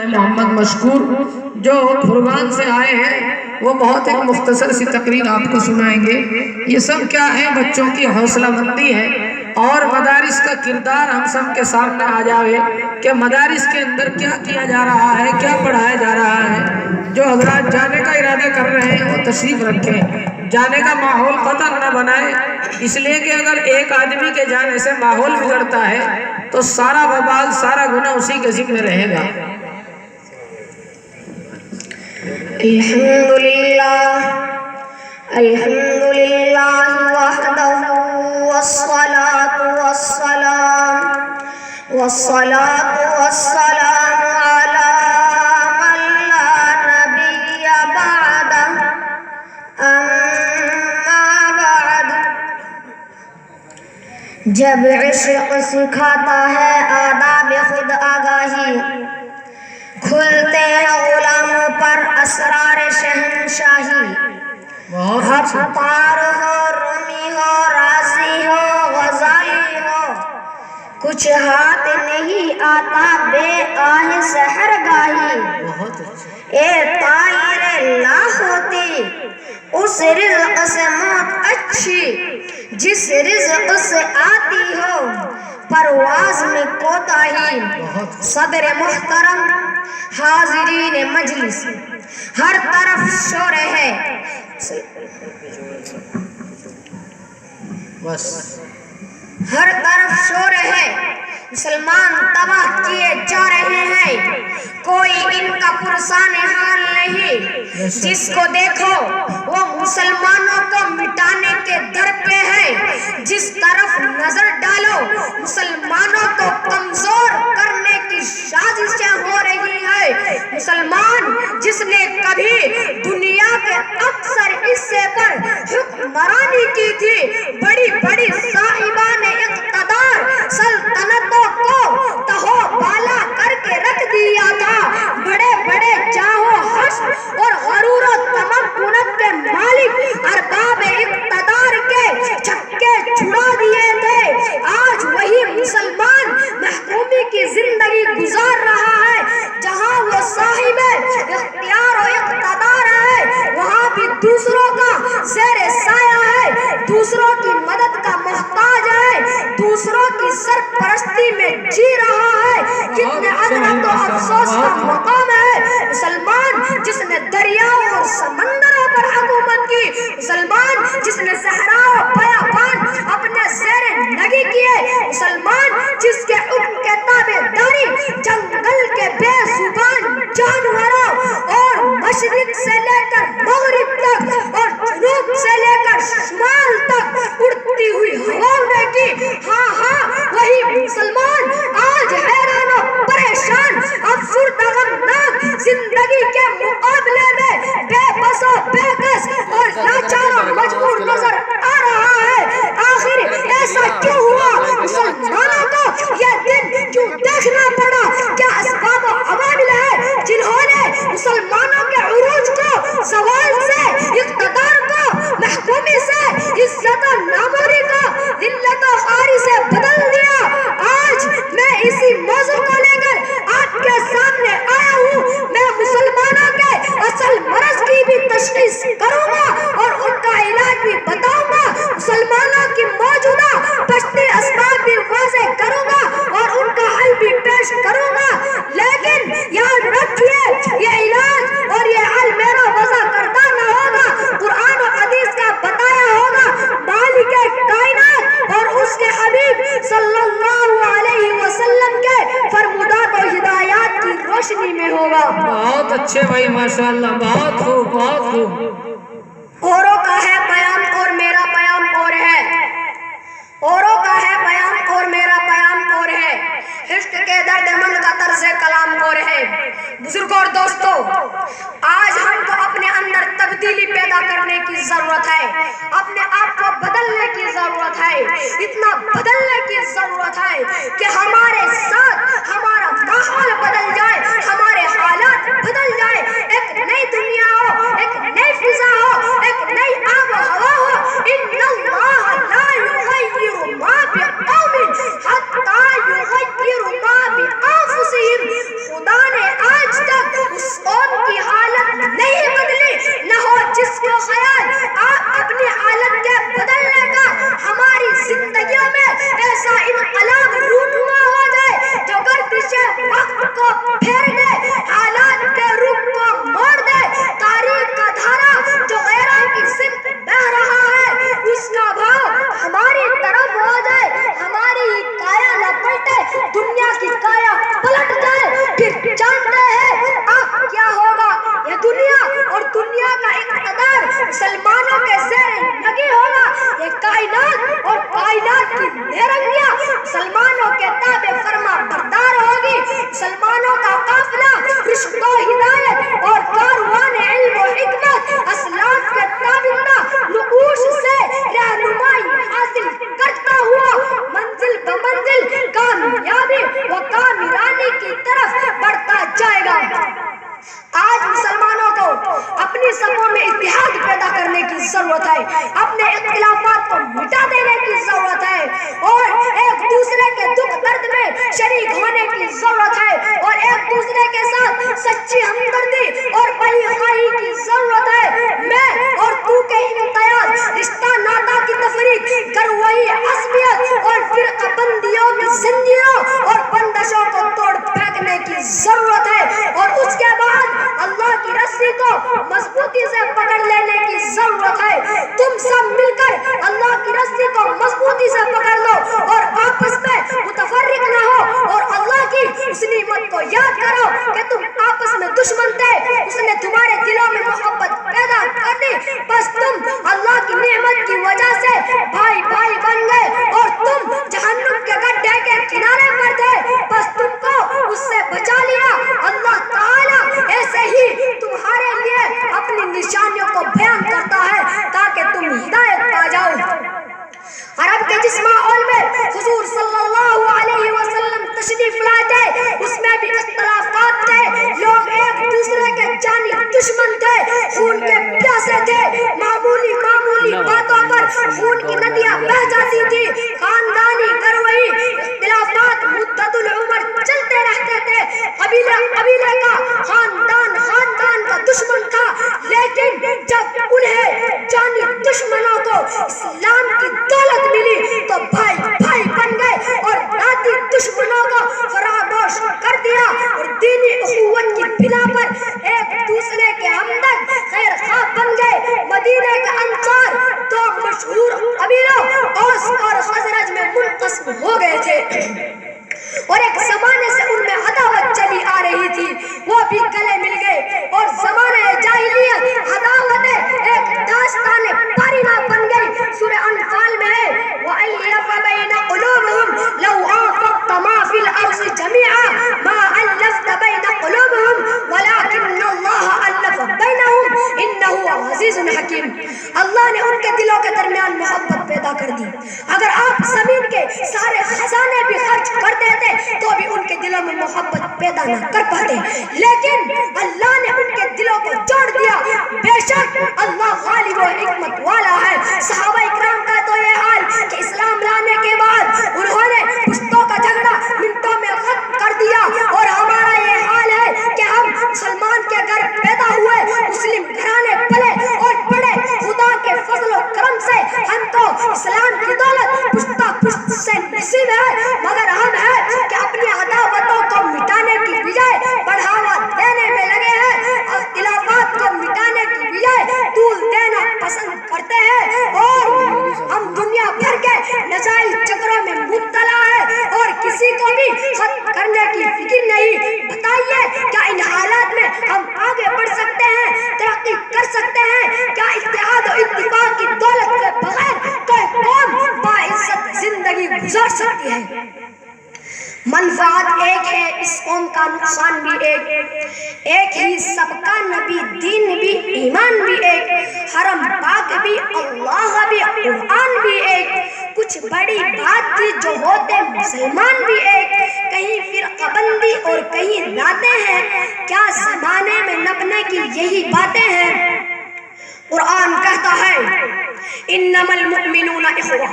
محمد مشکور جو پھروان سے آئے ہیں، وہ بہت ایک مختصر سی تقریر آپ کو سنائیں گے۔ یہ سب کیا ہے؟ بچوں کی حوصلہ مندی ہے اور مدارس کا کردار ہم سب کے سامنے آ جائے کہ مدارس کے اندر کیا کیا جا رہا ہے، کیا پڑھایا جا رہا ہے۔ جو حضرات جانے کا ارادہ کر رہے ہیں وہ تشریف رکھیں، جانے کا ماحول قطر نہ بنائے، اس لیے کہ اگر ایک آدمی کے جانے سے ماحول بگڑتا ہے تو سارا وبال، سارا گناہ اسی کے ذمہ رہے گا۔ الحمدللہ وحدہ والصلاة والسلام علی من لا نبی بعدہ، اما بعد۔ جب عشق سکھاتا ہے آداب خود آگاہی، کھلتے ہیں غلاموں پر اسرار شہنشاہی۔ حفار ہو، رومی ہو، رازی ہو، غزالی ہو، کچھ ہاتھ نہیں آتا بے آہ سحرگاہی۔ اے طائر لا ہوتی اس رزق سے موت اچھی، جس رزق سے آتی ہو پرواز میں کوتاہی۔ صدر محترم، حاضرین مجلس، ہر طرف شور ہے، ہر طرف شور ہے، مسلمان تباہ کیے جا رہے ہیں، کوئی ان کا پرسان حال نہیں۔ جس کو دیکھو وہ مسلمانوں کو مٹانے کے در پہ ہے، جس طرف نظر ڈالو مسلمانوں کو کمزور کرنے کی سازشیں ہو رہی ہے۔ مسلمان جس نے کبھی دنیا کے اکثر حصے پر حکمرانی کی تھی، بڑی بڑی صاحبان اقتدار سلطنتوں کو تہو بالا کر کے رکھ دیا تھا، بڑے بڑے جاہ و حسب اور غرور و تمکنت کے مالک ارباب اقتدار کے چھکے چھڑا دیے تھے۔ آج وہی مسلمان محکومی کی زندگی گزار رہا ہے، جہاں وہ صاحب اختیار و اقتدار ہے وہاں بھی دوسروں کا زیر سایہ ہے، دوسروں کی مدد کا محتاج ہے، دوسروں کی سرپرستی میں جی رہا ہے۔ کتنے عظمت و افسوس کا مقام ہے مسلمان جس نے دریاؤں اور سمندروں پر حکومت کی، مسلمان جس نے صحرا و بیابان اپنے زیر نگی کیے، مسلمان جس کے حکم کے تابع داری جنگل کے بے زبان جانوروں اور مشرق سے لے کر مغرب تک اور جنوب سے لے کر شمال تک اڑتی ہوئی ہواؤں نے کی۔ ہاں ہاں، وہی مسلمان آج حیران و پریشان، افسردہ غمناک زندگی کے مقابلے میں بے بس و بے کس اور لاچار و مجبور نظر آ رہا ہے۔ آخر ایسا کیوں ہوا؟ مسلمانوں کو یہ دن کیوں دیکھنا پڑا؟ کیا اسباب و عوامل ہیں جنہوں نے مسلمانوں کے عروج کو زوال سے، اقتدار کو محکومی سے، عزت و ناموری کو ذلت و خواری سے بدل دیا؟ آج میں اسی موضوع کو لے کر آپ کے سامنے آیا ہوں۔ میں مسلمانوں کے اصل مرض کی بھی تشخیص کروں گا اور ان کا علاج بھی بتاؤں گا، مسلمانوں کی موجودہ پشتی اسباب بھی واضح کروں گا اور ان کا حل بھی پیش کروں گا۔ لیکن یاد رکھیے، یہ علاج اور یہ حل میرا وضع کردہ نہ ہوگا، قرآن و حدیث کا بتایا ہوگا، مالک کائنات اور اس کے حبیب صلی اللہ علیہ وسلم کے فرمودات و ہدایات کی روشنی میں ہوگا۔ بہت اچھے بھائی، ماشاءاللہ، بہت خوب، بہت خوب۔ اوروں کا ہے پیام اور میرا پیام اور ہے، اوروں کا ہے پیام اور میرا پیام اور ہے، عشق کے درد مند کا طرز کلام اور ہے۔ بزرگوں اور دوستو، آج ہم کو اپنے اندر تبدیلی پیدا کرنے کی ضرورت ہے، اپنے آپ کو بدلنے کی ضرورت ہے، اتنا بدلنے کی ضرورت ہے کہ ہمارے ساتھ ہمارا ماحول بدل جائے، ہمارے حالات بدل جائے، ایک نئی دنیا ہو، ایک نئی فضا ہو، ایک نئی آب و ہوا ہو۔ ان اللہ لا یغیر ما بقوم حتی یغیروا ما بانفسہم۔ خدا نے آج دنیا کا اقتدار مسلمانوں کے زیر نگی ہوگا. یہ کائنات اور کائنات کی نیرنگیاں مسلمانوں کے تابع فرما بردار ہوگی. مسلمانوں کا قافلہ رشد و ہدایت اور کاروان علم و حکمت اسلاف کے تابندہ نقوش سے رہنمائی حاصل کرتا ہوا منزل بمنزل کامیابی و کامیرانی کی طرف بڑھتا جائے گا. آج مسلمانوں کو اپنی صفوں میں اتحاد پیدا کرنے کی ضرورت ہے. اپنے اختلافات کو مٹا دینے کی ضرورت ہے اور ایک دوسرے کے دکھ درد میں شریک ہونے کی ضرورت ہے اور ایک دوسرے کے ساتھ سچی ہمدردی اور بھائی خواہی کی ضرورت ہے. میں اور تو کے امتیاز رشتہ ناتا کی تفریق گروہی عصبیت اور فرقہ بندیوں کی زنجیروں اور بندشوں کو توڑ پھینکنے کی ضرورت ہے اور اس کے بعد اللہ کی رسی کو مضبوطی سے پکڑ لینے کی ضرورت ہے. تم سب مل کر اللہ کی رسی کو مضبوطی سے پکڑ لو اور آپس میں متفرق نہ ہو اور اللہ کی اس نعمت کو یاد کرو کہ تم آپس میں دشمن تھے. اس نے تمہارے دلوں میں محبت پیدا کر دی. بس تم اللہ کی نعمت کی وجہ سے بھائی بھائی بن گئے اور تم جہنم کے گڈھے کے کنارے پر تھے. بس تم کو اس سے بچا لیا. اللہ تعالی ایسے ہی تمہارے لیے اپنی نشانیوں کو بیان کرتا ہے تاکہ تم ہدایت پا جاؤ. عرب کے جس ماحول میں حضور صلی اللہ علیہ وسلم تشریف لائے تھے اس میں بھی اختلافات تھے. لوگ ایک دوسرے کے جانی دشمن تھے, خون کے پیاسے تھے. معمولی باتوں پر خون کی ندیاں بہہ جاتی تھی. خاندانی گروہی اختلافات مدت العمر چلتے رہتے تھے. قبیلے کا خاندان کا دشمن تھا, لیکن جب انہیں جانی دشمنوں کو اسلام کی دولت ملی تو بھائی بھائی بن گئے اور ذاتی دشمنوں کو فراموش کر دیا اور دینی اخوت کی بنا پر ایک دوسرے کے ہمدرد خیر خواہ بن گئے. مدینے کے انصار دو مشہور قبیلوں اوس اور خزرج میں منقسم ہو گئے تھے اور ایک زمانے سے ان میں عداوت چلی آ رہی تھی. وہ بھی گلے مل گئے اور زمانے جاہلیت عداوتیں ایک داستان پارینہ بن گئی. سورہ انفال میں ہے وَأَلَّفَ بَيْنَ قُلُوبِهِمْ لَوْ أَنفَقْتَ مَا فِي الْأَرْضِ جَمِيعًا مَا أَلَّفْتَ بَيْنَ قُلُوبِهِمْ وَلَكِنَّ اللَّهَ أَلَّفَ بَيْنَهُمْ إِنَّهُ عَزِيزٌ حَكِيمٌ. اللہ نے ان کے دلوں کے درمیان محبت پیدا کر دی. اگر آپ زمین کے سارے خزانے بھی خرچ کر دیتے تو بھی ان کے دلوں میں محبت پیدا نہ کر پاتے, لیکن اللہ نے ان کے دلوں کو جوڑ دیا. بے شک اللہ غالب و حکمت والا ہے. صحابہ اکرام کا تو یہ حال کہ اسلام لانے کے بعد انہوں نے پشتوں کا جھگڑا منٹوں میں ختم کر دیا اور ہمارا یہ حال ہے کہ ہم مسلمان کے گھر پیدا ہوئے, مسلم گھرانے پلے اور بڑے. خدا کے فضل و کرم سے ہم کو اسلام کی دولت پشت سے نصیب ہے, مگر ہم ہیں کہ اپنی عداوتوں کو مٹانے کی بجائے بڑھاوا دینے میں لگے ہیں. اختلافات کو مٹانے کی بجائے طول دینا پسند کرتے ہیں اور ہم دنیا بھر کے نجائز چکروں میں مبتلا ہے اور کسی کو بھی ختم کرنے کی فکر نہیں. بتائیے کیا ان حالات میں ہم آگے بڑھ سکتے ہیں, ترقی کر سکتے ہیں؟ کیا اتحاد و اتفاق کی دولت کے بغیر کوئی قوم باعزت زندگی گزار سکتی ہے؟ منفعت ایک ہے, اس قوم کا نقصان بھی ایک ہی. سب کا نبی, دین بھی, ایمان بھی ایک, حرم پاک بھی, اللہ بھی, قرآن بھی ایک. کچھ بڑی بات تھی جو ہوتے مسلمان بھی ایک. کہیں فرقہ بندی اور کہیں نعتیں ہیں, کیا زمانے میں نبنے کی یہی باتیں ہیں؟ قرآن کہتا ہے انما المؤمنون اخوہ,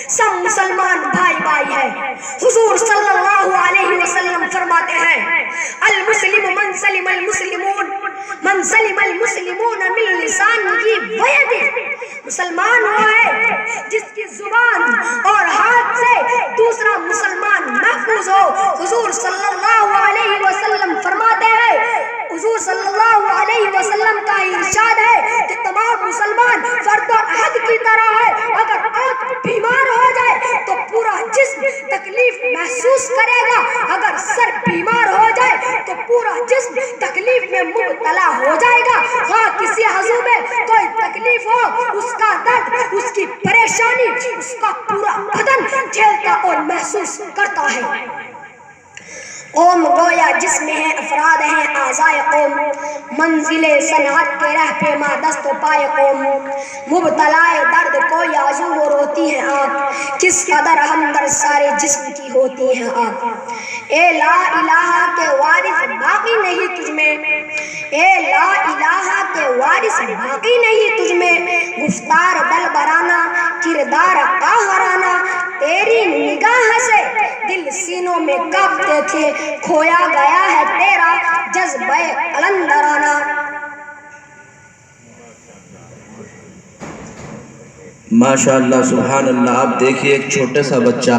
سب مسلمان بھائی بھائی ہیں. حضور صلی اللہ علیہ وسلم فرماتے ہیں المسلم من سلم المسلمون من لسانه ویده. مسلمان وہ ہے جس کی زبان اور ہاتھ سے دوسرا مسلمان محفوظ ہو. حضور صلی اللہ علیہ وسلم فرماتے ہیں, حضور صلی اللہ علیہ وسلم کا ارشاد ہے کہ تمام مسلمان فرد و عہد کی طرح ہے. اگر آنکھ بیمار ہو جائے تو پورا جسم تکلیف محسوس کرے گا, اگر سر بیمار ہو جائے تو پورا جسم تکلیف میں مبتلا ہو جائے گا. ہاں کسی عضو میں کوئی تکلیف ہو, اس کا درد, اس کی پریشانی اس کا پورا بدن جھیلتا اور محسوس کرتا ہے. قوم گویا جسم ہے, افراد ہیں اعضائے قوم, منزل صنعت کے رہ پیما دست و پائے قوم. مبتلائے درد کوئی عضو وہ روتی ہے آنکھ, کس قدر ہمدرد سارے جسم کی ہوتی ہے آنکھ. اے لا الہ کے وارث باقی نہیں تجھ میں, اے لا الہ کے وارث باقی نہیں تجھ میں, گفتار دل برانہ کردار قاہرانہ, تیری نگاہ سے دل سینوں میں کانپتے تھے, کھویا گیا ہے تیرا جذبہ قلندرانہ. ماشاءاللہ سبحان اللہ. آپ دیکھیے ایک چھوٹا سا بچہ